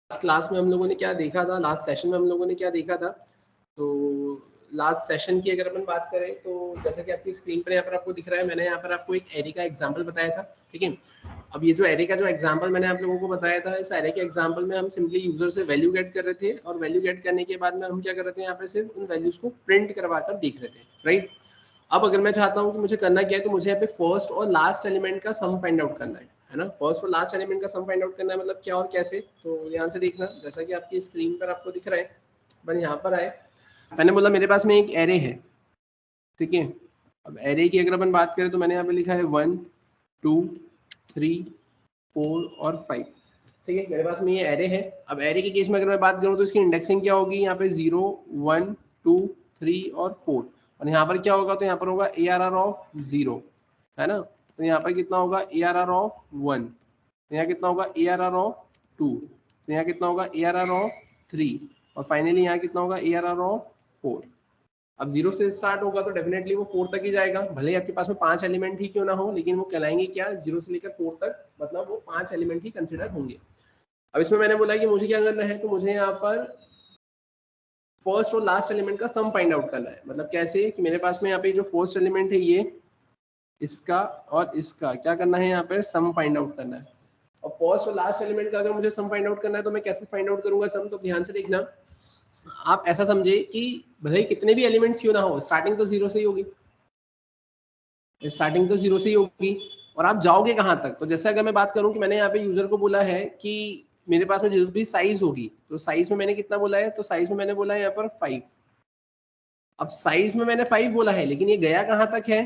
Class में हम लोगों ने क्या देखा था, लास्ट सेशन में हम लोगों ने क्या देखा था, तो लास्ट सेशन की अगर अपन बात करें तो जैसा कि आपकी स्क्रीन पर यहाँ पर आपको दिख रहा है, मैंने यहाँ पर आपको एक एरे का एग्जांपल बताया था, ठीक है। अब ये जो एरे का जो एग्जांपल मैंने आप लोगों को बताया था, इस एरे के एग्जांपल में हम सिंपली यूजर से वैल्यू गेट कर रहे थे, और वैल्यू गेट करने के बाद में हम क्या कर रहे थे, यहाँ पे सिर्फ उन वैल्यूज को प्रिंट करवा कर देख रहे थे, राइट। अब अगर मैं चाहता हूँ कि मुझे करना क्या है, तो मुझे यहाँ पे फर्स्ट और लास्ट एलिमेंट का सम फाइंड आउट करना है ना। फर्स्ट और लास्ट एलिमेंट का सम फाइंड आउट करना है, मतलब क्या और कैसे, तो ध्यान से देखना, जैसा कि आपकी स्क्रीन पर आपको दिख रहा है। अपन यहाँ पर आए, मैंने बोला मेरे पास में एक एरे है, ठीक है। अब एरे की अगर अपन बात करें तो मैंने यहाँ पे लिखा है 1 2 3 4 और 5, ठीक है। मेरे पास में ये एरे है। अब एरे के केस में अगर मैं बात करूँ तो इसकी इंडेक्सिंग क्या होगी, यहाँ पे 0 1 2 3 और 4, और यहाँ पर क्या होगा, तो यहाँ पर होगा ARR ऑफ 0, है ना। तो यहाँ पर कितना होगा, ARR ऑफ 1, तो यहाँ कितना होगा ARR ऑफ 2, तो यहाँ कितना होगा ARR ऑफ 3, और फाइनली यहाँ कितना होगा ARR ऑफ 4। अब 0 से स्टार्ट होगा तो डेफिनेटली वो 4 तक ही जाएगा, भले ही आपके पास में 5 एलिमेंट ही क्यों ना हो, लेकिन वो कहलाएंगे क्या, 0 से लेकर 4 तक, मतलब वो 5 एलिमेंट ही कंसिडर होंगे। अब इसमें मैंने बोला कि मुझे क्या करना है, तो मुझे यहाँ पर फर्स्ट और लास्ट एलिमेंट का सम फाइंड आउट करना है। मतलब कैसे, कि मेरे पास में यहाँ पे जो फर्स्ट एलिमेंट है ये, इसका और इसका क्या करना है, यहाँ पे सम फाइंड आउट करना है। और फर्स्ट और लास्ट एलिमेंट का अगर मुझे सम फाइंड आउट करना है तो मैं कैसे फाइंड आउट करूंगा सम, तो ध्यान से देखना। आप ऐसा समझे कि भले ही कितने भी एलिमेंट्स क्यों ना हो, स्टार्टिंग तो 0 से ही होगी, स्टार्टिंग तो 0 से ही होगी, और आप जाओगे कहाँ तक, तो जैसे अगर मैं बात करूं कि मैंने यहाँ पे यूजर को बोला है कि मेरे पास में जो भी साइज होगी, तो साइज में मैंने कितना बोला है, तो साइज में मैंने बोला है यहाँ पर 5। अब साइज में मैंने 5 बोला है, लेकिन ये गया कहाँ तक है,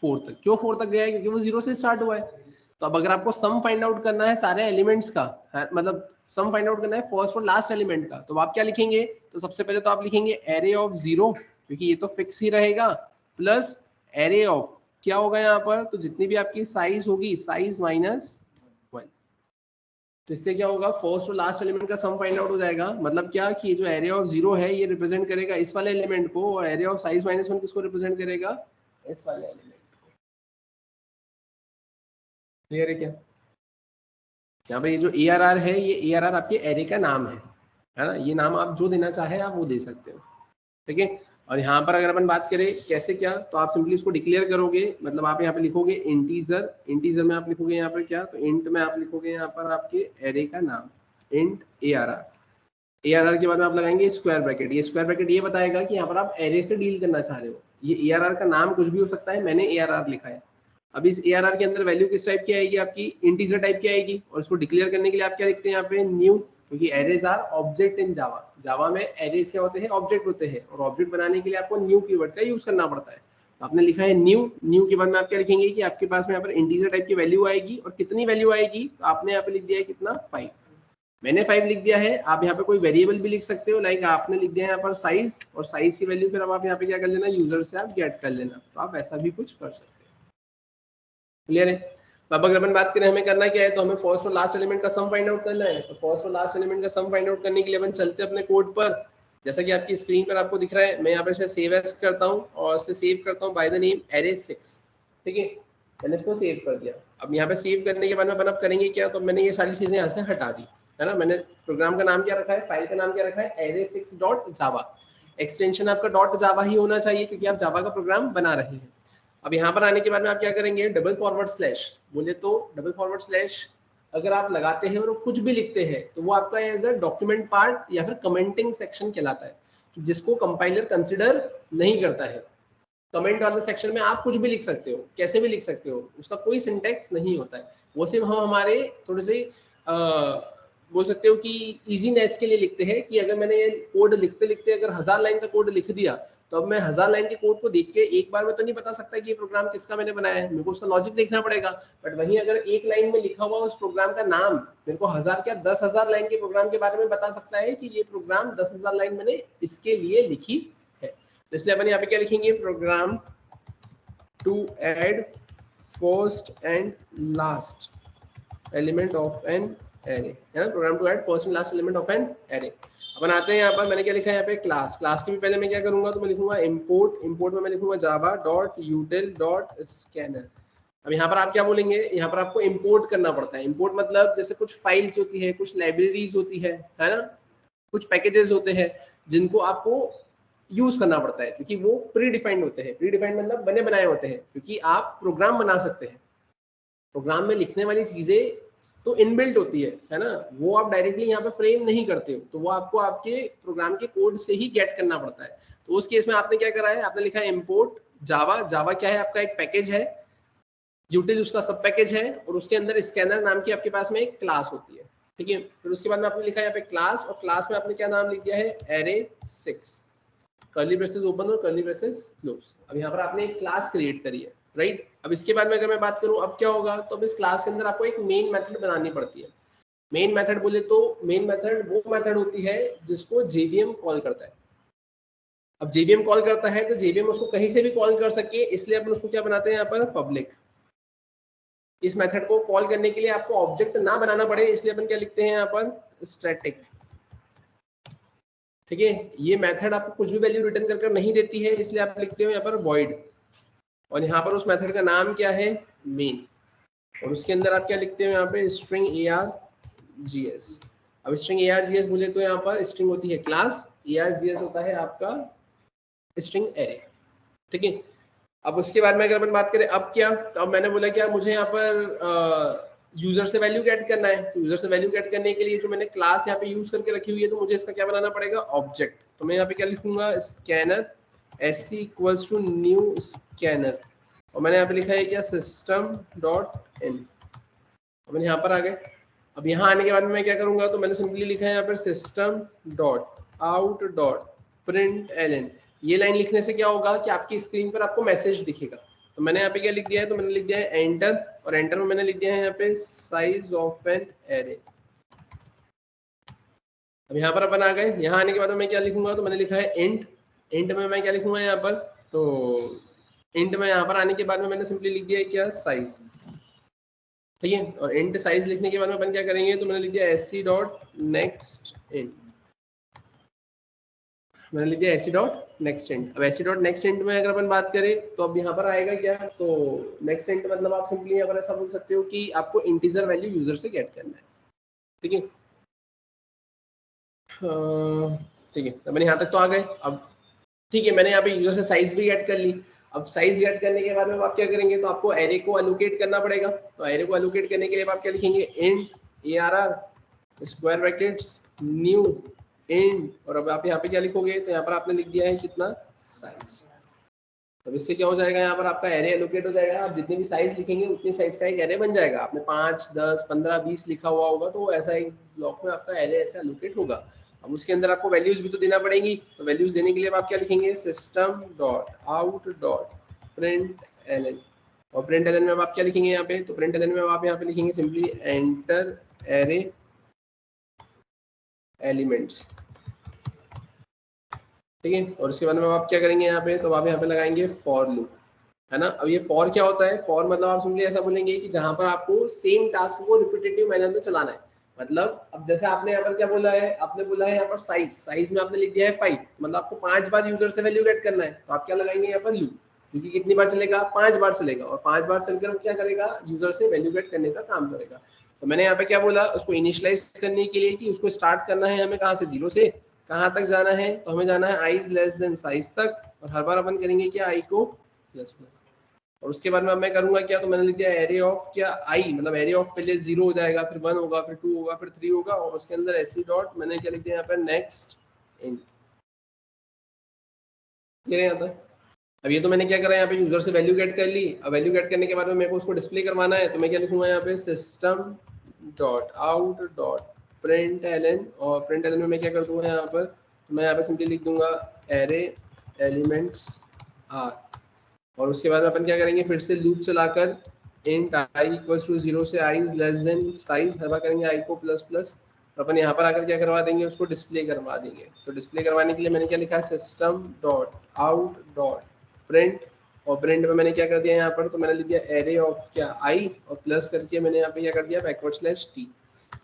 4 तक। क्यों 4 तक गया है, क्योंकि वो 0 से स्टार्ट हुआ है। तो अब अगर आपको सम फाइंड आउट करना है सारे एलिमेंट्स का, मतलब सम फाइंड आउट करना है फर्स्ट और लास्ट एलिमेंट का, तो आप क्या लिखेंगे, तो सबसे पहले तो आप लिखेंगे एरे ऑफ 0, क्योंकि ये तो फिक्स ही रहेगा, प्लस एरे ऑफ क्या होगा यहाँ पर, तो जितनी भी आपकी साइज होगी, साइज माइनस 1। तो इससे क्या होगा, फर्स्ट और लास्ट एलिमेंट का सम फाइंड आउट हो जाएगा। मतलब क्या, कि जो एरे ऑफ 0 है ये रिप्रेजेंट करेगा इस वाले एलिमेंट को, और एरे ऑफ साइज माइनस 1 किसको रिप्रेजेंट करेगा, इस वाले एलिमेंट। क्लियर है क्या। यहाँ पे ये जो ARR है, ये ARR आपके एरे का नाम है ना। ये नाम आप जो देना चाहे आप वो दे सकते हो, ठीक है। और यहाँ पर अगर अपन बात करें कैसे क्या, तो आप सिंपली इसको डिक्लेयर करोगे। मतलब आप यहाँ पे लिखोगे इंटीजर, इंटीजर में आप लिखोगे यहाँ पर क्या, तो इंट में आप लिखोगे यहाँ पर आपके एरे का नाम, इंट ARR। ARR के बाद में आप लगाएंगे स्क्वायर ब्रैकेट। ये स्क्वायर ब्रैकेट ये बताएगा कि यहाँ पर आप एरे से डील करना चाह रहे हो। ये ARR का नाम कुछ भी हो सकता है, मैंने ARR लिखा है। अब इस ARR के अंदर वैल्यू किस टाइप की आएगी, आपकी इंटीजर टाइप की आएगी, और उसको डिक्लेयर करने के लिए आप क्या लिखते हैं यहाँ पे, न्यू, क्योंकि एरेज आर ऑब्जेक्ट इन जावा। जावा में एरेज क्या होते हैं, ऑब्जेक्ट होते हैं, और ऑब्जेक्ट बनाने के लिए आपको न्यू कीवर्ड का यूज करना पड़ता है। तो आपने लिखा है न्यू, न्यू के बाद में आप क्या लिखेंगे कि आपके पास में यहाँ पर इंटीजर टाइप की वैल्यू आएगी, और कितनी वैल्यू आएगी, तो आपने यहाँ पे लिख दिया है कितना, 5। मैंने 5 लिख दिया है। आप यहाँ पे कोई वेरिएबल भी लिख सकते हो, लाइक आपने लिख दिया है यहाँ पर साइज, और साइज की वैल्यू फिर अब आप यहाँ पे क्या कर लेना, यूजर से आप गेट कर लेना। तो आप ऐसा भी कुछ कर सकते हो। क्लियर है। अब अगर अपन बात करें हमें करना क्या है, तो हमें फर्स्ट और लास्ट एलिमेंट का सम फाइंड आउट करना है। तो फर्स्ट और लास्ट एलिमेंट का सम फाइंड आउट करने के लिए अपन चलते हैं अपने कोड पर। जैसा कि आपकी स्क्रीन पर आपको दिख रहा है, मैं यहाँ पर इसे सेव एज करता हूँ, और इसे सेव करता हूँ बाय द नेम array6, ठीक है। मैंने इसको सेव कर दिया। अब यहाँ पे सेव करने के बाद में अपन अब करेंगे क्या, तो मैंने ये सारी चीजें यहाँ से हटा दी, है ना। मैंने प्रोग्राम का नाम क्या रखा है, फाइल का नाम क्या रखा है, array6.java। एक्सटेंशन आपका .java ही होना चाहिए, क्योंकि आप जावा का प्रोग्राम बना रहे हैं। अब यहाँ पर आने के बाद में आप क्या करेंगे, डबल फॉरवर्ड स्लैश, बोले तो डबल फॉरवर्ड स्लैश अगर आप लगाते हैं और कुछ भी लिखते हैं, तो वो आपका एज अ डॉक्यूमेंट पार्ट या फिर कमेंटिंग सेक्शन कहलाता है, जिसको कंपाइलर कंसिडर नहीं करता है। कमेंट वाले सेक्शन में आप कुछ भी लिख सकते हो, कैसे भी लिख सकते हो, उसका कोई सिंटेक्स नहीं होता है। वो सिर्फ हम हमारे थोड़े से बोल सकते हो कि इजीनेस के लिए लिखते हैं, कि अगर मैंने ये कोड लिखते लिखते अगर 1000 लाइन का कोड लिख दिया, तो अब मैं 1000 लाइन के कोड को देख के एक बार में तो नहीं बता सकता कि ये प्रोग्राम किसका मैंने बनाया है, मेरे को उसका लॉजिक देखना पड़ेगा। बट वहीं अगर एक लाइन में लिखा हुआ उस प्रोग्राम का नाम मेरे को 1000 क्या 10,000 लाइन के प्रोग्राम के बारे में बता सकता है कि ये प्रोग्राम 10,000 लाइन मैंने इसके लिए लिखी है। तो इसलिए अपन यहाँ पे क्या लिखेंगे, program to add first and last element of an array, है ना। Program to add first and last element of an array. अपन आते हैं यहाँ पर, मैंने क्या लिखा है यहाँ पे, क्लास। क्लास के भी पहले मैं क्या करूंगा, तो मैं लिखूंगा इंपोर्ट, इंपोर्ट में मैं लिखूंगा जावा डॉट यूटिल डॉट स्कैनर। अब यहाँ पर आप क्या बोलेंगे, यहाँ पर आपको इंपोर्ट करना पड़ता है। इंपोर्ट मतलब जैसे कुछ फाइल्स होती है, कुछ लाइब्रेरीज होती है ना, कुछ पैकेजेस होते हैं जिनको आपको यूज करना पड़ता है, क्योंकि वो प्री डिफाइंड होते हैं। प्री डिफाइंड मतलब बने बनाए होते हैं, क्योंकि आप प्रोग्राम बना सकते हैं। प्रोग्राम में लिखने वाली चीजें तो इनबिल्ट होती है ना, वो आप डायरेक्टली यहाँ पे फ्रेम नहीं करते हो, तो वो आपको आपके प्रोग्राम के कोड से ही गेट करना पड़ता है। तो उस केस में आपने क्या करा है, आपने लिखा है इम्पोर्ट जावा। जावा क्या है, आपका एक पैकेज है, यूटिल उसका सब पैकेज है, और उसके अंदर स्कैनर नाम की आपके पास में एक क्लास होती है, ठीक है। फिर उसके बाद में आपने लिखा है यहाँ पे क्लास, और क्लास में आपने क्या नाम लिख दिया है, array6, कर्ली ब्रेसेस ओपन और कर्ली ब्रेसेस क्लोज। अब यहाँ पर आपने एक क्लास क्रिएट करी है, राइट। अब इसके बाद में अगर मैं बात करूँ अब क्या होगा, तो अब इस क्लास के अंदर आपको एक मेन मेथड बनानी पड़ती है। मेन मेथड बोले तो मेन मेथड वो मेथड होती है जिसको जेवीएम कॉल करता है। अब जेवीएम कॉल करता है तो जेवीएम उसको कहीं से भी कॉल कर सके, इसलिए अपन उसको क्या बनाते हैं यहाँ पर, पब्लिक। इस मेथड को कॉल करने के लिए आपको ऑब्जेक्ट ना बनाना पड़े, इसलिए अपन क्या लिखते हैं यहाँ पर, स्टैटिक, ठीक है। ये मेथड आपको कुछ भी वैल्यू रिटर्न कर नहीं देती है, इसलिए आप लिखते हो यहाँ पर void, और यहाँ पर उस मेथड का नाम क्या है, मेन, और उसके अंदर आप क्या लिखते हो यहाँ पे, स्ट्रिंग args। अब स्ट्रिंग args बोले तो यहाँ पर स्ट्रिंग होती है क्लास, args होता है आपका स्ट्रिंग एरे, ठीक है। अब उसके बाद में अगर अपन बात करें अब क्या, तो अब मैंने बोला क्या, मुझे यहाँ पर यूजर से वैल्यू गेट करना है। तो यूजर से वैल्यू गेट करने के लिए जो मैंने क्लास यहाँ पे यूज करके रखी हुई है, तो मुझे इसका क्या बनाना पड़ेगा, ऑब्जेक्ट। तो मैं यहाँ पे क्या लिखूंगा, scanner sc equals to new scanner, और मैंने यहाँ पे लिखा है क्या, सिस्टम डॉट इन। मैंने यहाँ पर आ गए। अब यहाँ आने के बाद में मैं क्या करूंगा, तो मैंने सिंपली लिखा है यहाँ पर system dot out dot println. ये लाइन लिखने से क्या होगा कि आपकी स्क्रीन पर आपको मैसेज दिखेगा। तो मैंने यहाँ पे क्या लिख दिया है, तो मैंने लिख दिया है एंटर, और एंटर में मैंने लिख दिया है यहाँ पे साइज ऑफ एन एरे। अब यहाँ पर अपन आ गए। यहाँ आने के बाद में मैं क्या लिखूंगा, तो मैंने लिखा है इंट। इंट में मैं क्या लिखूंगा यहाँ पर, तो इंट में यहाँ पर आने के बाद में मैंने सिंपली लिख दिया है क्या, साइज, ठीक है। और इंट साइज लिखने के बाद में अपन क्या करेंगे, तो मैंने लिख दिया sc डॉट नेक्स्ट इंट, मैंने लिख दिया sc डॉट नेक्स्ट इंट। अब sc डॉट नेक्स्ट इंट में अगर अपन बात करें, तो अब यहाँ पर आएगा क्या, तो नेक्स्ट इंट मतलब आप सिंपली यहाँ पर ऐसा बोल सकते हो कि आपको इंटीजर वैल्यू यूजर से गेट करना है, ठीक है। ठीक है, तो मैंने यहाँ तक तो आ गए। अब ठीक है, मैंने यहाँ पे यूजर से साइज भी गेट कर ली। अब साइज गेट करने के बाद में आप क्या करेंगे, तो आपको एरे को एलोकेट करना पड़ेगा। तो एरे को एलोकेट करने के लिए आप क्या लिखेंगे, int arr square brackets new int, और अब आप यहाँ पे क्या लिखोगे, तो यहाँ पर आपने लिख दिया है कितना, साइज। तो इससे क्या हो जाएगा, यहाँ पर आपका एरे एलोकेट हो जाएगा। आप जितने भी साइज लिखेंगे उतनी साइज का एक एरे बन जाएगा। आपने 5, 10, 15, 20 लिखा हुआ होगा, तो ऐसा एक ब्लॉक में आपका एरे ऐसा एलोकेट होगा। अब उसके अंदर आपको वैल्यूज भी तो देना पड़ेगी। तो वैल्यूज देने के लिए आप क्या लिखेंगे, system dot out dot println, और प्रिंट एलन में आप क्या लिखेंगे यहाँ पे, तो प्रिंट एलन में आप यहाँ पे लिखेंगे सिंपली एंटर एरे एलिमेंट्स, ठीक है। और उसके बाद में आप क्या करेंगे यहाँ पे, तो आप यहाँ पे लगाएंगे फॉर लूप, है ना। अब ये फॉर क्या होता है, फॉर मतलब आप सिंपली ऐसा बोलेंगे कि जहां पर आपको सेम टास्क को रिपीटेटिव मैनर में चलाना है। मतलब अब जैसे आपने यहाँ पर क्या बोला है, आपने बोला है यहाँ पर साइज, साइज में आपने लिख दिया है 5, मतलब आपको 5 बार यूजर से वैल्यू गेट करना है। तो आप क्या लगाएंगे यहाँ पर लूप, क्योंकि कितनी बार चलेगा, 5 बार चलेगा, और 5 बार चलकर वो क्या करेगा, यूजर से वैल्यू गेट करने का काम करेगा। तो मैंने यहाँ पे क्या बोला, उसको इनिशियलाइज करने के लिए कि उसको स्टार्ट करना है हमें कहाँ से, 0 से कहाँ तक जाना है, तो हमें जाना है i लेस देन साइज तक, और हर बार अपन करेंगे क्या, i को प्लस प्लस। और उसके बाद में मैं करूंगा क्या, तो मैंने लिख दिया एरे ऑफ क्या, आई, मतलब एरे ऑफ पहले 0 हो जाएगा, फिर 1 होगा, फिर 2 होगा, फिर 3 होगा, और उसके अंदर ऐसी डॉट मैंने क्या लिख दिया यहाँ पर, नेक्स्ट इंट। ये यहाँ तक। अब ये तो मैंने क्या करा, यहाँ पे यूजर से वैल्यू गेट कर ली। अब वैल्यू गेट करने के बाद में मेरे को उसको डिस्प्ले करवाना है, तो मैं क्या लिखूंगा यहाँ पे, system dot out dot println, और प्रिंट एलन में मैं क्या कर दूंगा यहाँ पर, तो मैं यहाँ पे सिंपली लिख दूंगा एरे एलिमेंट्स आर। और उसके बाद अपन क्या करेंगे, फिर से लूप चलाकर इंट आई इक्वल्स टू 0 से आई लेस देन साइज, हर बार करेंगे आई को प्लस प्लस, और अपन यहाँ पर आकर क्या करवा देंगे, उसको डिस्प्ले करवा देंगे। तो डिस्प्ले करवाने के लिए मैंने क्या लिखा है, system dot out dot print, और प्रिंट में मैंने क्या कर दिया यहाँ पर, तो मैंने लिख दिया एरे ऑफ क्या, आई, और प्लस करके मैंने यहाँ पे क्या कर दिया, बैकवर्ड स्लैश टी।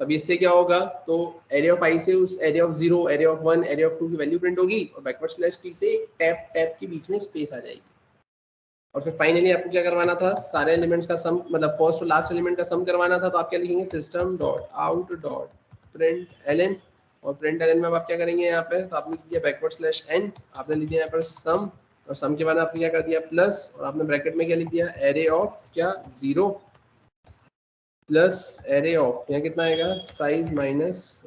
अब इससे क्या होगा, तो एरे ऑफ आई से उस array of 0, array of 1, array of 2 की वैल्यू प्रिंट होगी, और बैकवर्ड स्लैश टी से टैप टैप के बीच में स्पेस आ जाएगी। और फिर फाइनली आपको क्या करवाना था, सारे एलिमेंट्स का सम, मतलब फर्स्ट और लास्ट एलिमेंट का सम करवाना था। तो आप क्या लिखेंगे, system dot out dot println, और प्रिंट एलन में आप क्या करेंगे यहाँ पे, तो आपने लिख दिया बैकवर्ड स्लैश एन, आपने लिख दिया यहाँ पर सम, और सम के बाद आपने क्या कर दिया प्लस, और आपने ब्रैकेट में क्या लिख दिया, एरे ऑफ क्या 0 प्लस एरे ऑफ, यहाँ कितना आएगा size minus,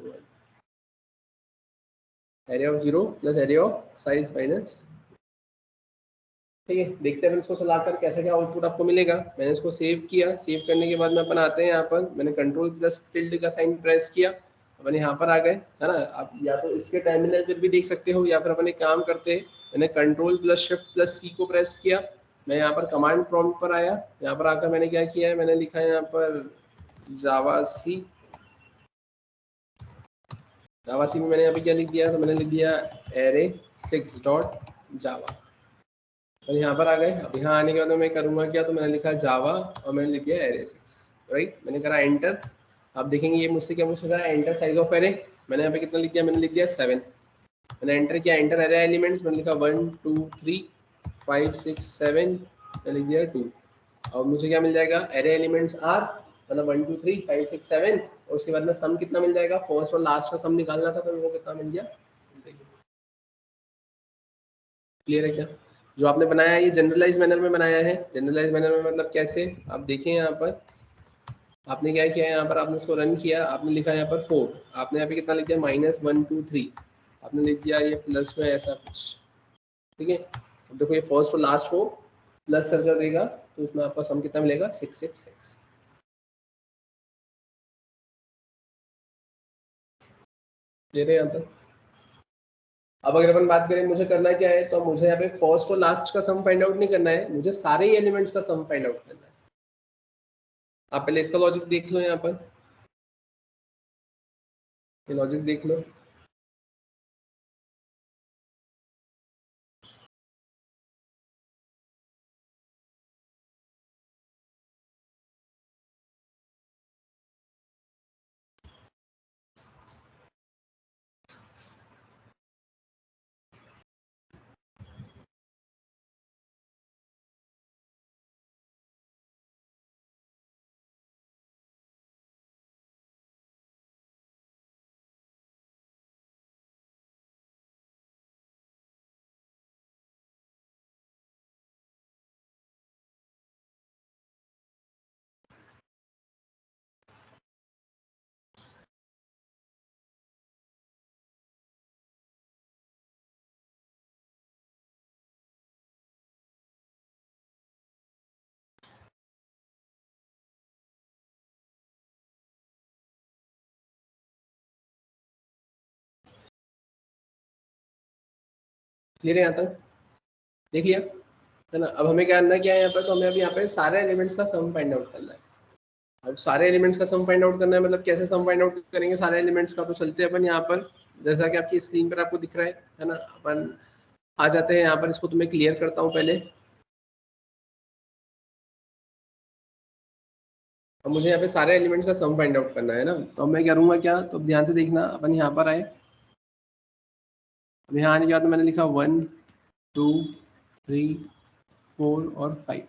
array of 0 plus array of size minus. ठीक है, देखते हैं इसको चलाकर कैसे क्या आउटपुट आपको मिलेगा। मैंने इसको सेव किया, सेव करने के बाद में अपन आते हैं यहाँ पर, मैंने कंट्रोल प्लस टिल्ड का साइन प्रेस किया, अपन यहाँ पर आ गए, है ना। आप या तो इसके टर्मिनल पर भी देख सकते हो, या फिर अपन एक काम करते हैं, मैंने कंट्रोल प्लस शिफ्ट प्लस सी को प्रेस किया, मैं यहाँ पर कमांड प्रॉम्प्ट पर आया, यहाँ पर आकर मैंने क्या किया है, मैंने लिखा है यहाँ पर जावा सी में मैंने यहाँ पे क्या लिख दिया, तो मैंने लिख दिया एरे 6 डॉट जावा, और यहाँ पर आ गए। अब यहाँ आने के बाद मैं करूँगा क्या, तो मैंने लिखा जावा और मैंने लिख दिया एरे 6, राइट। मैंने करा एंटर, आप देखेंगे ये मुझसे क्या पूछ रहा है, एंटर साइज ऑफ एरे, मैंने यहाँ पे कितना लिख दिया, मैंने लिख दिया 7, मैंने एंटर किया, एंटर एरे एलिमेंट्स, मैंने लिखा 1 2 3 5 6 7, मैंने लिख दिया 2, और मुझे क्या मिल जाएगा, एरे एलिमेंट्स आर, मतलब 1 2 3 5 6 7, और उसके बाद में सम कितना मिल जाएगा, फर्स्ट और लास्ट का सम निकालना था, तो मेरे को कितना मिल गया। क्लियर है क्या, जो आपने बनाया है ये जनरलाइज मैनर में बनाया है। जनरलाइज मैनर में मतलब कैसे, आप देखें यहाँ पर आपने क्या किया है, यहाँ पर आपने इसको रन किया, आपने लिखा यहाँ पर 4, आपने यहाँ पे कितना लिख दिया -1 2 3, आपने लिख दिया ये प्लस में ऐसा कुछ, ठीक है। अब देखो ये फर्स्ट और लास्ट को प्लस कर देगा, तो उसमें आपका सम कितना मिलेगा 666। क्लियर है यहाँ तक। अब अगर अपन बात करें मुझे करना क्या है, तो मुझे यहाँ पे फर्स्ट और लास्ट का सम फाइंड आउट नहीं करना है, मुझे सारे ही एलिमेंट्स का सम फाइंड आउट करना है। आप पहले इसका लॉजिक देख लो, यहाँ पर ये लॉजिक देख लो। क्लियर है यहाँ तक, देख लिया है ना। अब हमें क्या करना क्या है यहाँ पर, तो हमें अभी यहाँ पे सारे एलिमेंट्स का सम फाइंड आउट करना है। अब सारे एलिमेंट्स का सम फाइंड आउट करना है, मतलब कैसे सम फाइंड आउट करेंगे सारे एलिमेंट्स का, तो चलते हैं अपन यहाँ पर, जैसा कि आपकी स्क्रीन पर आपको दिख रहा है ना। अपन आ जाते हैं यहाँ पर, इसको तो मैं क्लियर करता हूँ पहले। अब मुझे यहाँ पे सारे एलिमेंट्स का सम फाइंड आउट करना है ना, तो मैं करूँगा क्या, तो ध्यान से देखना, अपन यहाँ पर आए, अब यहाँ आने के बाद मैंने लिखा 1 2 3 4 और 5।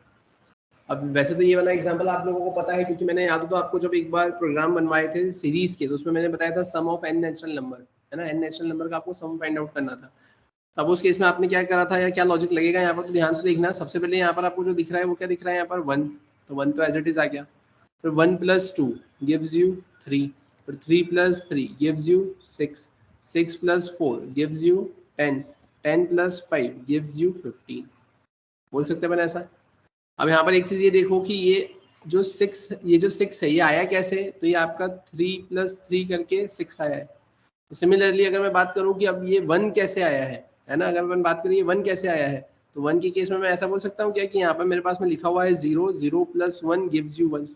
अब वैसे तो ये वाला एग्जांपल आप लोगों को पता है, क्योंकि मैंने याद हो तो आपको जब एक बार प्रोग्राम बनवाए थे सीरीज के, तो उसमें मैंने बताया था सम ऑफ n नेचुरल नंबर, है ना। n नेचुरल नंबर का आपको सम फाइंड आउट करना था। तब उस केस में आपने क्या करा था, या क्या लॉजिक लगेगा यहाँ पर, तो ध्यान से देखना। सबसे पहले यहाँ पर आपको जो दिख रहा है वो क्या दिख रहा है, यहाँ पर 1, तो 1 तो एज इट इज आ गया। फिर 1 + 2 गिव्स यू 3, फिर 3 + 3 gives you 6, 6 + 4 gives you 10, 10 + 5 gives you 15। बोल सकते हैं मैंने ऐसा। अब यहाँ पर एक चीज ये देखो कि ये जो 6 है ये आया कैसे, तो ये आपका 3 + 3 करके 6 आया है। तो सिमिलरली अगर मैं बात करूँ कि अब ये 1 कैसे आया है ना, अगर मैं बात करें ये 1 कैसे आया है, तो 1 के केस में मैं ऐसा बोल सकता हूँ क्या, कि यहाँ पर मेरे पास में लिखा हुआ है 0, 0 + 1 गिव्स यू 1।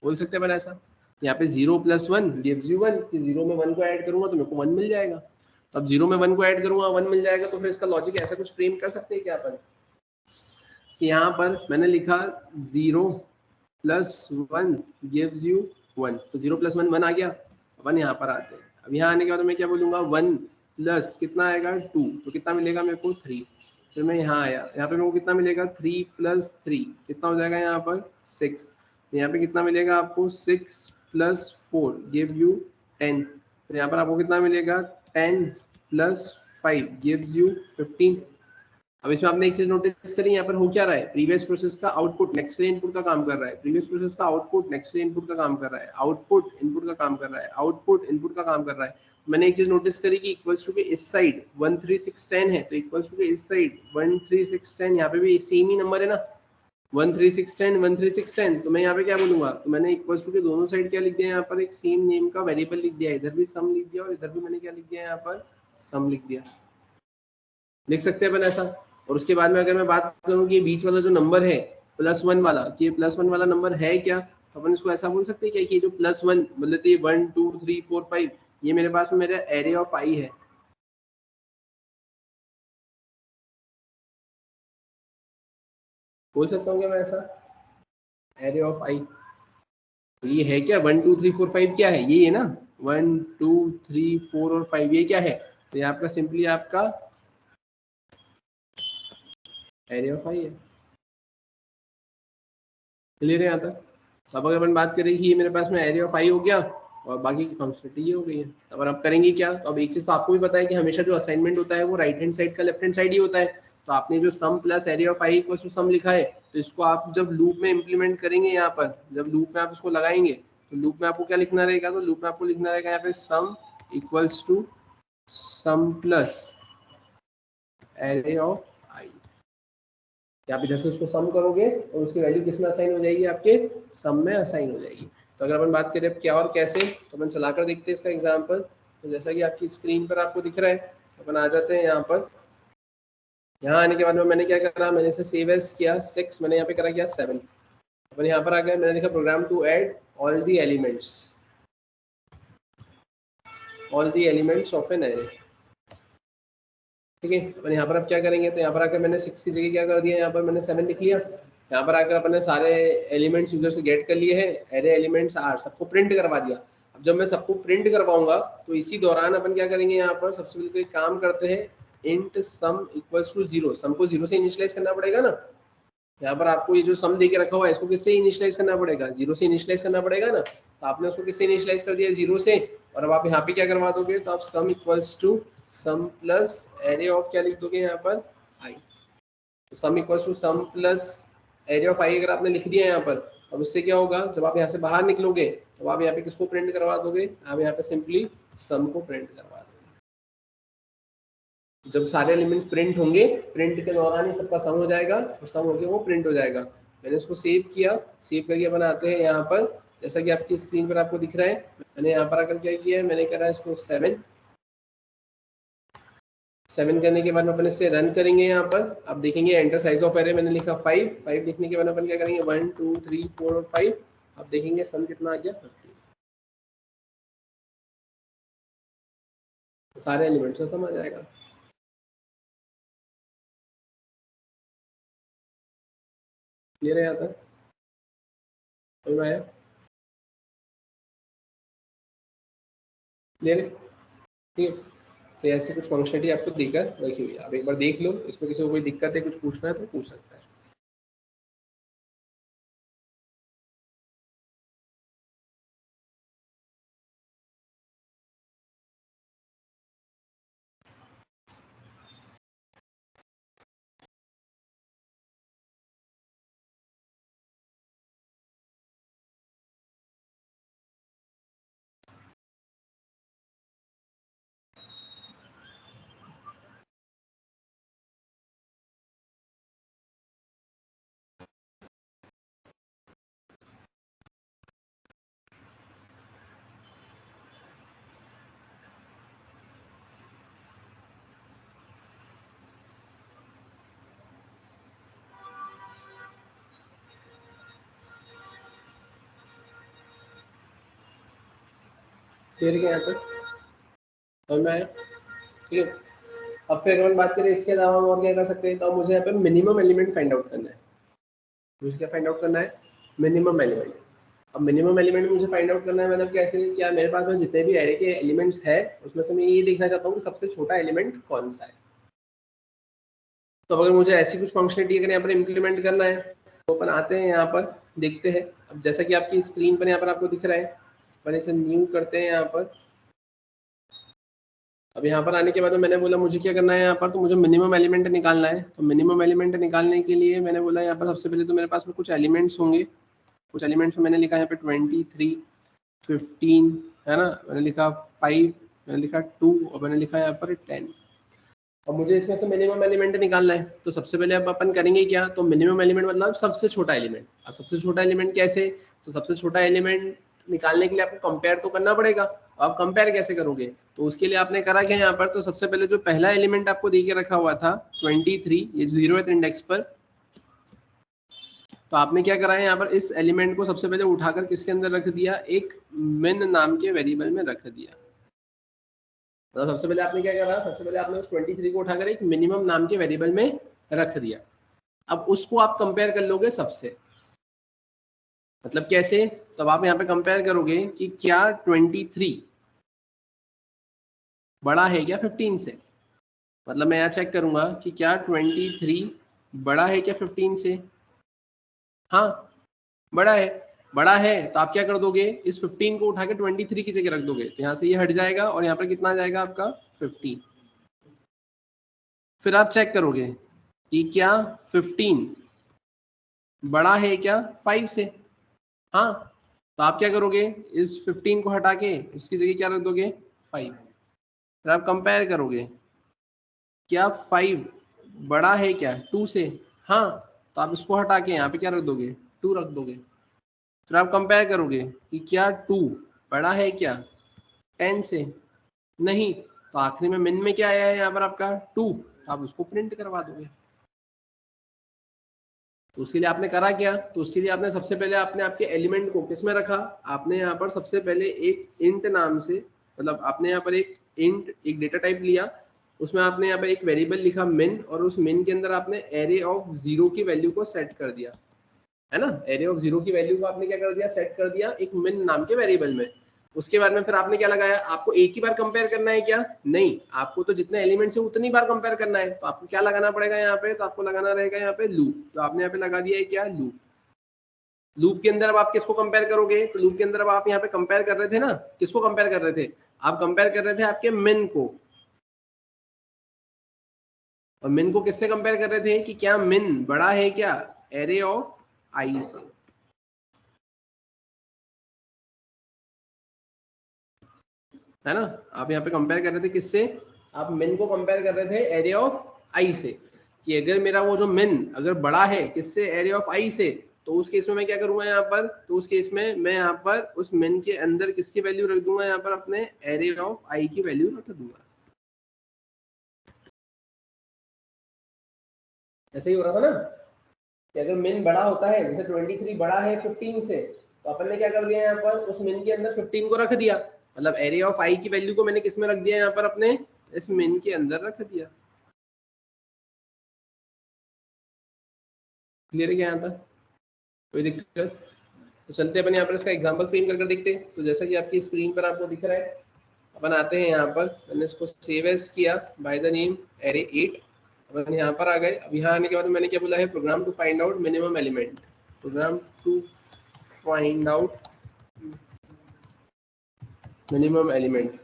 बोल सकते हैं मैंने ऐसा, यहाँ पे 0 + 1 गिव्स यू 1, कि 0 में 1 को ऐड करूंगा तो मेरे को 1 मिल जाएगा। तो अब 0 में 1 को ऐड करूंगा 1 मिल जाएगा, तो फिर इसका लॉजिक ऐसा कुछ फ्रेम कर सकते हैं क्या अपन, कि यहाँ पर मैंने लिखा 0 + 1 गिव्स यू 1, तो 0 + 1 1 आ गया। अपन यहाँ पर आते हैं, अब यहाँ आने के बाद मैं क्या बोलूंगा, 1 प्लस कितना आएगा 2, तो कितना मिलेगा मेरे को 3। फिर मैं यहाँ आया, यहाँ पे मेरे को कितना मिलेगा 3 + 3 कितना हो जाएगा यहाँ पर 6। यहाँ पे कितना मिलेगा आपको 6 + 4 गिव यू 10। फिर यहाँ पर आपको कितना मिलेगा 10 + 5 गिव्स यू 15। अब इसमें आपने एक चीज नोटिस करी, यहाँ पर हो क्या रहा है, प्रीवियस प्रोसेस का आउटपुट नेक्स्ट डे इनपुट का काम कर रहा है, प्रीवियस प्रोसेस का आउटपुट नेक्स्ट डे इनपुट का काम कर रहा है, आउटपुट इनपुट का काम कर रहा है, आउटपुट इनपुट का काम कर रहा है। मैंने एक चीज नोटिस करी कि इक्वल्स टू के इस साइड 13610 है, तो इक्वल्स टू के इस साइड 13610, यहाँ पे भी सेम ही नंबर है ना 13610 13610, तो मैं यहाँ पे क्या बोलूंगा, तो मैंने इक्वल्स टू के दोनों साइड क्या लिख दिया यहाँ पर, एक सेम नेम का वेरिएबल लिख दिया, इधर भी सम लिख दिया और इधर भी मैंने क्या लिख दिया यहाँ पर सम लिख दिया। लिख सकते हैं अपन ऐसा। और उसके बाद में अगर मैं बात करूँ कि बीच वाला जो नंबर है +1 वाला, कि ये +1 वाला नंबर है क्या, तो अपन इसको ऐसा बोल सकते हैं क्या कि ये जो +1 मतलब ये 1 2 3 4 5 ये मेरे पास में मेरा एरे ऑफ आई है। बोल सकता हूँ क्या मैं ऐसा, एरे ऑफ आई। तो ये है क्या 1 2 3 4 5 क्या है, ये है ना 1 2 3 4 और 5, ये क्या है, तो ये आपका सिंपली आपका एरे ऑफ आई है। क्लियर है यहाँ तक। अब अगर अपन बात करें कि ये मेरे पास में एरे ऑफ आई हो गया और बाकी की फंक्शनलिटी ये हो गई है। अब आप करेंगे क्या, तो अब एक चीज तो आपको भी पता है कि हमेशा जो असाइनमेंट होता है वो राइट हैंड साइड का लेफ्ट हैंड साइड ही होता है। तो आपने जो sum plus array of i equals to sum लिखा है, तो इसको आप जब लूप में इम्प्लीमेंट करेंगे, यहाँ पर जब लूप में आप इसको लगाएंगे तो लूप में आपको क्या लिखना रहेगा, तो लूप में आपको लिखना रहेगा यहाँ पे sum equals to sum plus array of i. आप इधर से उसको सम करोगे और उसकी वैल्यू किस में असाइन हो जाएगी, आपके सम में असाइन हो जाएगी। तो अगर अपन बात करें अब क्या और कैसे, तो अपन चलाकर देखते हैं इसका एग्जांपल। तो जैसा कि आपकी स्क्रीन पर आपको दिख रहा है, अपन आ जाते हैं यहाँ पर। यहाँ आने के बाद में मैंने क्या करा, मैंने इसे सेव एज किया 6, मैंने यहाँ पे करा क्या 7। अपन यहाँ पर आ गए, मैंने लिखा program to add all the elements of an array. ठीक है, अपन यहाँ पर अब क्या करेंगे, तो यहाँ पर आकर मैंने 6 की जगह क्या कर दिया, यहाँ पर मैंने 7 लिख लिया। यहाँ पर आकर अपने सारे एलिमेंट्स यूजर से गेट कर लिए हैं, एरे एलिमेंट्स आर, सबको प्रिंट करवा दिया। अब जब मैं सबको प्रिंट करवाऊंगा तो इसी दौरान अपन क्या करेंगे, यहाँ पर सबसे पहले एक काम करते हैं, इंट सम इक्वल्स टू 0, सम को 0 से इनिशियलाइज करना पड़ेगा ना। यहाँ पर आपको ये जो सम दे के रखा हुआ है इसको किससे इनिशियलाइज करना पड़ेगा, 0 से इनिशियलाइज करना पड़ेगा ना। तो आपने उसको किससे इनिशियलाइज कर दिया, 0 से। और अब आप यहाँ पे क्या करवा दोगे, तो आप sum equals to sum plus array of क्या लिख दोगे यहाँ पर आई। तो sum equals to sum plus array of i अगर आपने लिख दिया यहाँ पर, अब उससे क्या होगा, जब आप यहाँ से बाहर निकलोगे तो आप यहाँ पे किसको प्रिंट करवा दोगे, आप यहाँ पे सिंपली सम को प्रिंट करवा दोगे। जब सारे एलिमेंट्स प्रिंट होंगे, प्रिंट के दौरान ही सबका सम हो जाएगा और सम होकर वो प्रिंट हो जाएगा। मैंने इसको सेव किया, सेव करके बनाते हैं यहाँ पर, जैसा कि आपकी स्क्रीन पर आपको दिख रहा है। मैंने यहाँ पर आकर क्या किया है, मैंने करा इसको 7 करने के बाद अपन इससे रन करेंगे। यहाँ पर आप देखेंगे एंटर साइज ऑफ एरे मैंने लिखा 5 लिखने के बाद अपन क्या करेंगे 1 2 3 4 और 5। आप देखेंगे सम कितना आ गया 50। तो सारे एलिमेंट्स का सम आ जाएगा। क्लियर है यहाँ तक, समझ में आया, क्लियर है, ठीक है। तो ऐसे कुछ फंक्शनलिटी आपको देकर रखी हुई है, आप एक बार देख लो, इसमें किसी को कोई दिक्कत है, कुछ पूछना है तो पूछ सकता है। क्लियर है यहाँ तक, समझ में आया, ठीक है। अब फिर अगर हम बात करें इसके अलावा हम और क्या कर सकते हैं, तो मुझे यहाँ पे मिनिमम एलिमेंट फाइंड आउट करना है। मुझे क्या फाइंड आउट करना है, मिनिमम एलिमेंट। अब मिनिमम एलिमेंट मुझे फाइंड आउट करना है, मतलब कैसे, क्या मेरे पास में जितने भी एरे के एलिमेंट्स है उसमें से मैं ये देखना चाहता हूँ कि सबसे छोटा एलिमेंट कौन सा है। तो अगर मुझे ऐसी कुछ फंक्शनलिटी अगर यहाँ पर इम्प्लीमेंट करना है तो अपन आते हैं यहाँ पर, देखते हैं। अब जैसा कि आपकी स्क्रीन पर यहाँ पर आपको दिख रहा है, अपन इसे न्यू करते हैं यहाँ पर। अब यहाँ पर आने के बाद में मैंने बोला मुझे क्या करना है यहाँ पर, तो मुझे मिनिमम एलिमेंट निकालना है। तो मिनिमम एलिमेंट निकालने के लिए मैंने बोला यहाँ पर सबसे पहले तो मेरे पास में कुछ एलिमेंट्स होंगे। कुछ एलिमेंट्स में मैंने लिखा यहाँ पे 23, 15 है ना, मैंने लिखा 5, मैंने लिखा 2 और मैंने लिखा यहाँ पर 10। और मुझे इसमें से मिनिमम एलिमेंट निकालना है। तो सबसे पहले अब अपन करेंगे क्या, तो मिनिमम एलिमेंट मतलब सबसे छोटा एलिमेंट। अब सबसे छोटा एलिमेंट कैसे, तो सबसे छोटा एलिमेंट निकालने के लिए आपको कंपेयर तो करना पड़ेगा। आप कंपेयर कैसे करोगे, तो उसके लिए आपने करा क्या यहाँ पर, तो सबसे पहले जो पहला एलिमेंट आपको दे के रखा हुआ था 23, ये 0th इंडेक्स पर, तो आपने क्या करा है यहाँ पर, इस एलिमेंट को सबसे पहले उठाकर किसके अंदर रख दिया, एक min नाम के वेरिएबल में रख दिया। तो सबसे पहले आपने क्या करा, सबसे पहले आपने उस 23 को उठाकर एक मिनिमम नाम के वेरिएबल में रख दिया। अब उसको आप कंपेयर कर लोगे सबसे, मतलब कैसे, तब आप यहाँ पे कंपेयर करोगे कि क्या 23 बड़ा है क्या 15 से। मतलब मैं यहाँ चेक करूंगा कि क्या 23 बड़ा है क्या 15 से। हाँ बड़ा है, बड़ा है तो आप क्या कर दोगे, इस 15 को उठा के 23 की जगह रख दोगे, तो यहाँ से ये हट जाएगा और यहाँ पर कितना आ जाएगा आपका 15। फिर आप चेक करोगे कि क्या 15 बड़ा है क्या 5 से। हाँ तो आप क्या करोगे, इस 15 को हटा के उसकी जगह क्या रख दोगे 5। फिर आप कंपेयर करोगे, क्या 5 बड़ा है क्या 2 से। हाँ तो आप इसको हटा के यहाँ पे क्या रख दोगे 2 रख दोगे। फिर आप कंपेयर करोगे कि क्या 2 बड़ा है क्या 10 से, नहीं, तो आखिरी में मिन में क्या आया है यहाँ पर आपका 2, तो आप उसको प्रिंट करवा दोगे। तो उसके लिए आपने करा क्या, तो उसके लिए आपने सबसे पहले आपने आपके एलिमेंट को किस में रखा, आपने यहाँ पर सबसे पहले एक इंट नाम से, मतलब आपने यहाँ पर एक इंट, एक डेटा टाइप लिया, उसमें आपने यहाँ पर एक वेरिएबल लिखा मिन, और उस मिन के अंदर आपने एरे ऑफ 0 की वैल्यू को सेट कर दिया, है ना। एरे ऑफ 0 की वैल्यू को आपने क्या कर दिया, सेट कर दिया एक मिन नाम के वेरिएबल में। उसके बाद में फिर आपने क्या लगाया, आपको एक ही बार कंपेयर करना है क्या, नहीं, आपको तो जितने एलिमेंट्स है उतनी बार कंपेयर करना है। तो आपको क्या लगाना पड़ेगा यहाँ पे, तो आपको लगाना रहेगा यहाँ पे लूप। तो आपने यहाँ पे लगा दिया है क्या लूप। लूप के अंदर अब आप किसको कंपेयर करोगे, तो लूप के अंदर अब आप यहाँ पे कंपेयर कर रहे थे ना, किसको कंपेयर कर रहे थे, आप कंपेयर कर रहे थे आपके मिन को। और मिन को किससे कंपेयर कर रहे थे कि क्या मिन बड़ा है क्या एरे ऑफ आई से, है ना। आप यहाँ पे कंपेयर कर रहे थे किससे, आप मिन को कंपेयर कर रहे थे एरे ऑफ आई से, कि अगर मेरा वो जो मिन अगर बड़ा है किससे, एरे ऑफ आई से, तो उस केस में मैं क्या करूंगा यहाँ पर, तो उस केस में मैं यहाँ पर उस मिन के अंदर किसकी वैल्यू रख दूंगा, यहाँ पर अपने एरे ऑफ आई की वैल्यू रख दूंगा। ऐसे ही हो रहा था ना, कि अगर मिन बड़ा होता है, जैसे 23 बड़ा है 15 से, तो अपन ने क्या कर दिया यहाँ पर उस मिन के अंदर 15 को रख दिया, मतलब एरे ऑफ आई की वैल्यू को मैंने किस में रख दिया, यहाँ पर अपने इस मिन के अंदर रख दिया। क्लियर है क्या यहाँ तक, कोई दिक्कत। तो चलते अपन यहाँ पर इसका एग्जांपल फ्रेम कर देखते हैं। तो जैसा कि आपकी स्क्रीन पर आपको दिख रहा है, अपन आते हैं यहाँ पर, मैंने इसको सेव एज किया बाय द नेम एरे 8। अपन यहाँ पर आ गए। अब यहाँ आने के बाद मैंने क्या बोला है, program to find out minimum element, program to find out minimum element,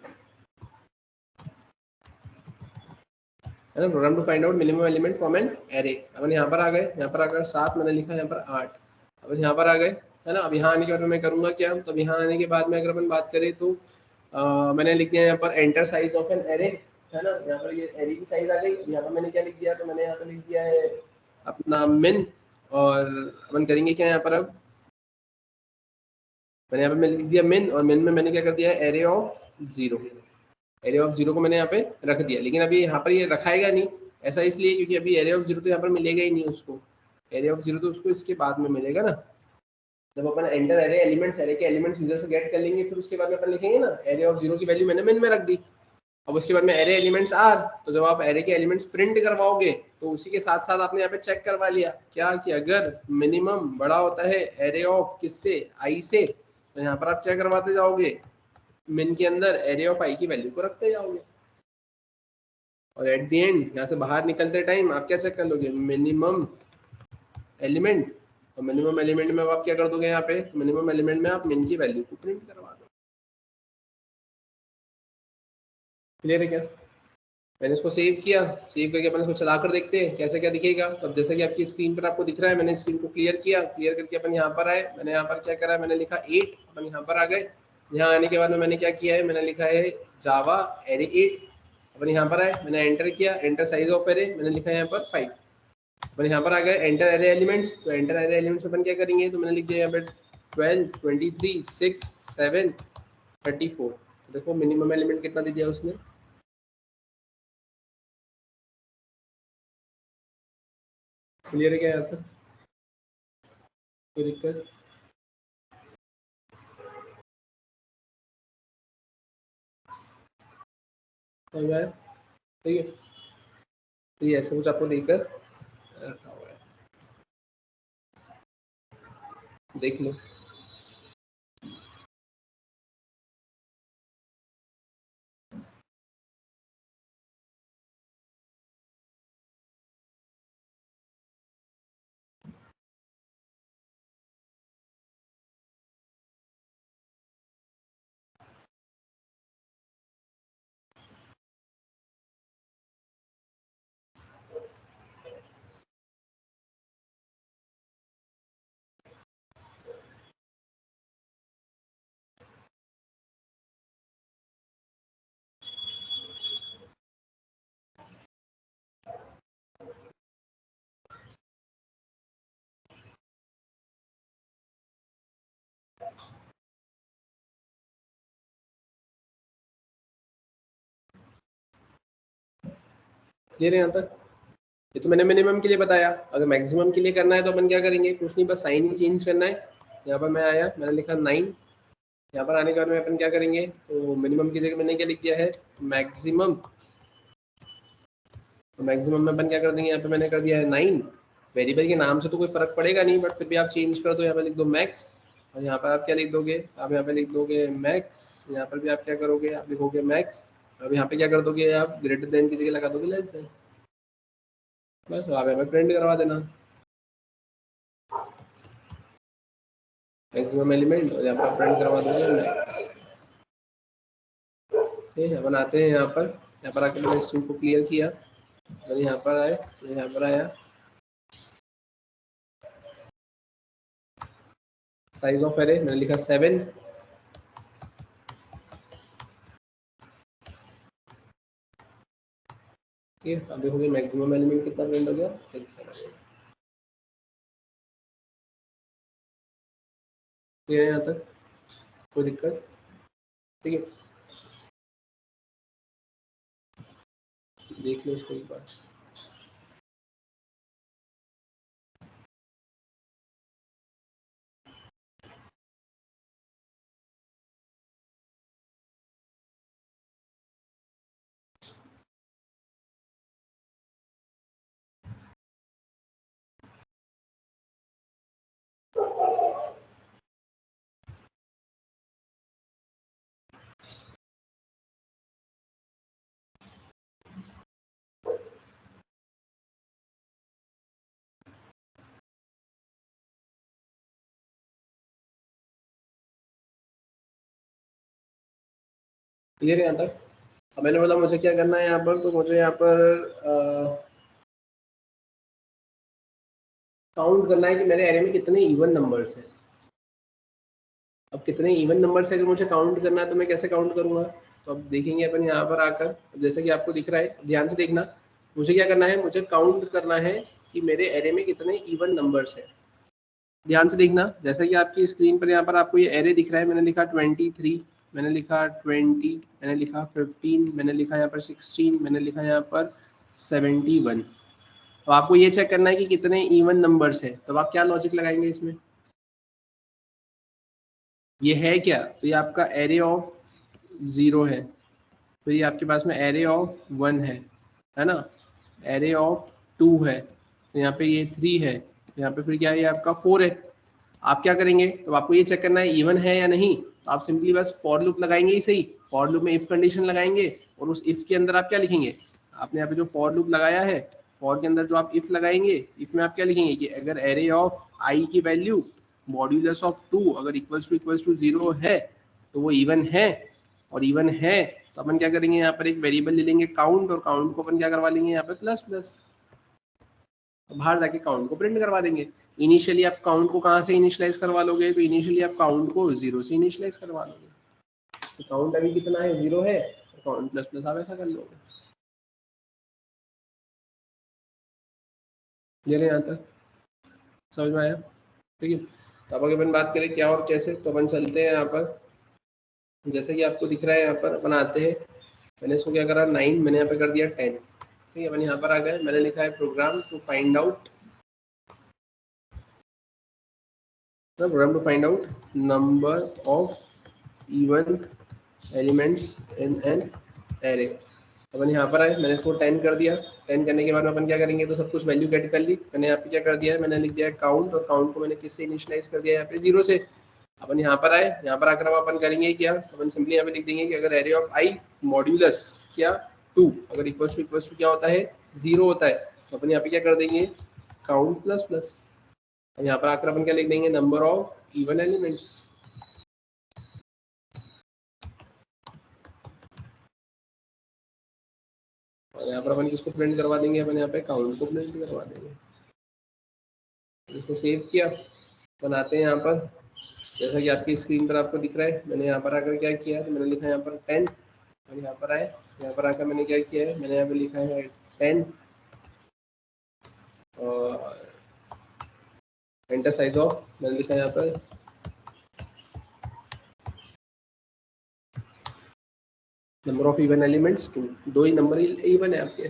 है ना, program to find out minimum element from an array. अपन यहाँ पर आ गए, यहाँ पर आकर 7 मैंने लिखा, यहाँ पर 8। अब यहाँ पर आ गए, है ना। अब यहाँ आने के बाद मैं करूँगा क्या, तब यहाँ आने के बाद में अगर अपन बात करें तो मैंने लिख दिया यहाँ पर enter size of an array, है ना। यहाँ पर ये एरे की साइज आ गई। यहाँ पर मैंने क्या लिख दिया, तो मैंने यहाँ पर लिख दिया है अपना मिन, और अपन करेंगे क्या यहाँ पर, अब मैंने यहाँ पर लिख दिया मिन, और मिन में मैंने क्या कर दिया है एरे ऑफ 0। एरे ऑफ 0 को मैंने यहाँ पे रख दिया, लेकिन अभी यहाँ पर ये रखाएगा नहीं। ऐसा इसलिए क्योंकि अभी एरे ऑफ 0 तो यहाँ पर मिलेगा ही नहीं उसको, एरे ऑफ 0 तो उसको इसके बाद में मिलेगा ना, जब अपन एंटर एरे एलिमेंट्स, एरे के एलिमेंट्स यूजर से गेट कर लेंगे, फिर उसके बाद में अपन लिखेंगे ना एरे ऑफ 0 की वैल्यू मैंने मिन में रख दी। अब उसके बाद में एरे एलिमेंट्स आर, तो जब आप एरे के एलिमेंट्स प्रिंट करवाओगे तो उसी के साथ साथ आपने यहाँ पे चेक करवा लिया क्या, कि अगर मिनिमम बड़ा होता है एरे ऑफ किससे, आई से, तो यहाँ पर आप क्या करवाते जाओगे, मिन के अंदर एरे ऑफ आई की वैल्यू को रखते जाओगे। और एट द एंड यहाँ से बाहर निकलते टाइम आप क्या चेक कर लोगे, मिनिमम एलिमेंट। और मिनिमम एलिमेंट में आप क्या कर दोगे, यहाँ पे मिनिमम एलिमेंट में आप मिन की वैल्यू को प्रिंट करवा दो। क्लियर है क्या? मैंने इसको सेव किया, सेव करके अपन इसको चला कर देखते हैं कैसे क्या दिखेगा। तो अब जैसे कि आपकी स्क्रीन पर आपको दिख रहा है, मैंने स्क्रीन को क्लियर किया, क्लियर करके अपन यहाँ पर आए, मैंने यहाँ पर क्या करा, मैंने लिखा 8, अपन यहाँ पर आ गए। यहाँ आने के बाद में मैंने क्या किया है, मैंने लिखा है जावा एरे 8, अपन यहाँ पर आए, मैंने एंटर किया, एंटर साइज ऑफ एरे मैंने लिखा है यहाँ पर 5। अपन यहाँ पर आ गए एंटर एरे एलिमेंट्स, तो एंटर एरे एलिमेंट्स अपन क्या करेंगे, तो मैंने लिख दिया यहाँ पे 12, 23, 6, 7, 34। देखो मिनिमम एलिमेंट कितना दे दिया उसने, क्लियर है क्या यहाँ तक? कोई दिक्कत? ठीक है, तो ये ऐसे कुछ आपको देकर रखा हुआ है, देख लो। क्लियर है यहाँ तक? ये तो मैंने मिनिमम के लिए बताया, अगर मैक्सिमम के लिए करना है तो अपन क्या करेंगे, कुछ नहीं, बस साइन ही चेंज करना है। यहाँ पर मैं आया, मैंने लिखा 9, यहाँ पर आने के बाद में अपन क्या करेंगे, तो मिनिमम की जगह मैंने क्या लिख दिया है, मैक्सिमम। तो मैक्सिमम में अपन क्या कर देंगे, यहाँ पे मैंने कर दिया है 9। वेरिएबल के नाम से तो कोई फर्क पड़ेगा नहीं, बट फिर भी आप चेंज कर दो, यहाँ पे लिख दो मैक्स, और यहाँ पर आप क्या लिख दोगे, आप यहाँ पे लिख दोगे मैक्स, यहाँ पर भी आप क्या करोगे, आप लिखोगे मैक्स। अब यहाँ पे क्या कर दोगे, आप ग्रेटर देन की जगह लगा दोगे लेस देन, बस आप यहाँ पे प्रिंट करवा देना मैक्सिमम एलिमेंट, और यहाँ पर प्रिंट करवा दोगे मैक्स। ठीक है, बनाते हैं यहाँ पर आकर मैंने स्ट्रिंग को क्लियर किया, और यहाँ पर आए, यहाँ पर आया, साइज ऑफ एरे मैंने लिखा 7, ठीक है। अब देखोगे मैक्सिमम एलिमेंट कितना प्रिंट हो गया, 6। ठीक है यहाँ तक, कोई दिक्कत? ठीक है, देख लो इसको एक बार। क्लियर है यहाँ तक? अब मैंने बोला मुझे क्या करना है यहाँ पर, तो मुझे यहाँ पर काउंट करना है कि मेरे एरे में कितने इवन नंबर्स हैं। अब कितने इवन नंबर से अगर मुझे काउंट करना है तो मैं कैसे काउंट करूंगा, तो अब देखेंगे अपन यहाँ पर आकर, जैसे कि आपको दिख रहा है, ध्यान से देखना, मुझे क्या करना है, मुझे काउंट करना है कि मेरे एरे में कितने इवन नंबर्स हैं। ध्यान से देखना, जैसे कि आपकी स्क्रीन पर यहाँ पर आपको ये एरे दिख रहा है, मैंने लिखा 23, मैंने लिखा 20, मैंने लिखा 15, मैंने लिखा यहाँ पर 16, मैंने लिखा यहाँ पर 71। तो आपको ये चेक करना है कि कितने इवन नंबर्स है, तो आप क्या लॉजिक लगाएंगे इसमें, ये है क्या, तो ये आपका एरे ऑफ 0 है, तो ये आपके पास में एरे ऑफ 1 है ना, एरे ऑफ 2 है, तो यहाँ पे ये 3 है, यहाँ पे फिर क्या है, ये आपका 4 है। आप क्या करेंगे, तो आपको ये चेक करना है इवन है या नहीं, तो आप सिंपली बस फॉर लूप लगाएंगे ही सही, फॉर लूप में इफ कंडीशन लगाएंगे, और उस इफ के अंदर आप क्या लिखेंगे, आपने यहाँ पे जो फॉर लूप लगाया है, फॉर के अंदर जो आप इफ लगाएंगे, इफ में आप क्या लिखेंगे कि अगर एरे ऑफ आई की वैल्यू मॉड्यूलस ऑफ 2 अगर इक्वल्स टू 0 है तो वो इवन है, और इवन है तो अपन क्या करेंगे, यहाँ पर एक वेरिएबल ले लेंगे काउंट, और काउंट को अपन क्या करवा लेंगे यहाँ पे प्लस प्लस, बाहर जाके काउंट को प्रिंट करवा देंगे। इनिशियली आप काउंट को कहाँ से इनिशियलाइज करवा लोगे, तो इनिशियली आप काउंट को 0 से इनिशियलाइज करवा लोगे। तो काउंट अभी कितना है, 0 है, तो काउंट प्लस प्लस आप ऐसा कर लोगे। क्लियर है यहाँ तक, समझ में आया? ठीक है, तो अब अगर अपन बात करें क्या और कैसे, तो अपन चलते हैं यहाँ पर, जैसे कि आपको दिख रहा है यहाँ पर अपन आते हैं, मैंने इसको क्या करा 9, मैंने यहाँ पे कर दिया 10। ठीक है, अपन यहाँ पर आ गए, मैंने लिखा है program to find out number of even elements in an array. अपन यहाँ पर आए, मैंने इसको 10 कर दिया। 10 करने के बाद अपन क्या करेंगे, तो सब कुछ वैल्यू गेट कर ली। मैंने यहाँ पे क्या कर दिया है, मैंने लिख दिया है काउंट, और काउंट को मैंने किससे इनिशियलाइज कर दिया है, यहाँ पे 0 से। अपन यहाँ पर आए, यहाँ पर आकर अपन करेंगे क्या, अपन सिंपली यहाँ पे लिख देंगे कि अगर एरे ऑफ आई मॉड्यूलस क्या 2 अगर इक्वल्स टू क्या होता है 0 होता है, तो अपन यहाँ पे क्या कर देंगे काउंट प्लस प्लस। यहाँ पर आकर अपन क्या लिख देंगे नंबर ऑफ इवन एलिमेंट्स। और यहाँ पर अपन किसको प्रिंट करवा देंगे, अपन यहाँ पे काउंट को प्रिंट करवा देंगे। इसको सेव किया, बनाते हैं यहाँ पर, जैसा कि आपकी स्क्रीन पर आपको दिख रहा है। मैंने यहाँ पर आकर क्या किया, तो मैंने लिखा यहाँ पर 10, और यहाँ पर आए, यहाँ पर आकर मैंने क्या किया है, मैंने यहाँ पर लिखा है 10 और एंटर साइज ऑफ, मैंने लिखा है यहाँ पर number of even elements 2, 2 he number even है आपके,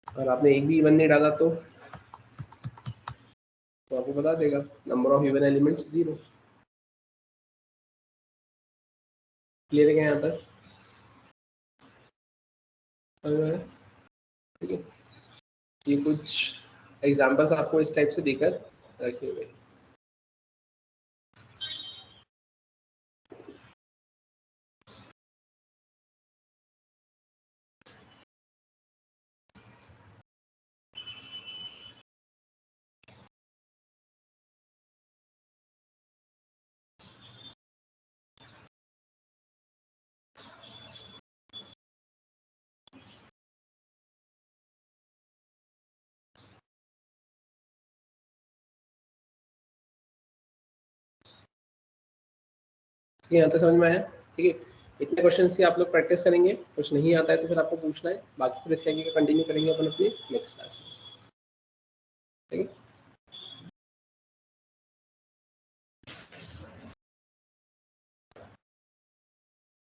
और आपने एक भी इवन नहीं डाला तो आपको बता देगा number of even elements 0। Clear है क्या यहाँ तक? ठीक है, ये कुछ एग्जांपल्स आपको इस टाइप से देकर रखे हुए। यहाँ तक समझ में आया? ठीक है, इतने क्वेश्चन की आप लोग प्रैक्टिस करेंगे, कुछ नहीं आता है तो फिर आपको पूछना है, बाकी फिर इसके आगे कंटिन्यू करेंगे अपन अपनी नेक्स्ट क्लास में। ठीक है।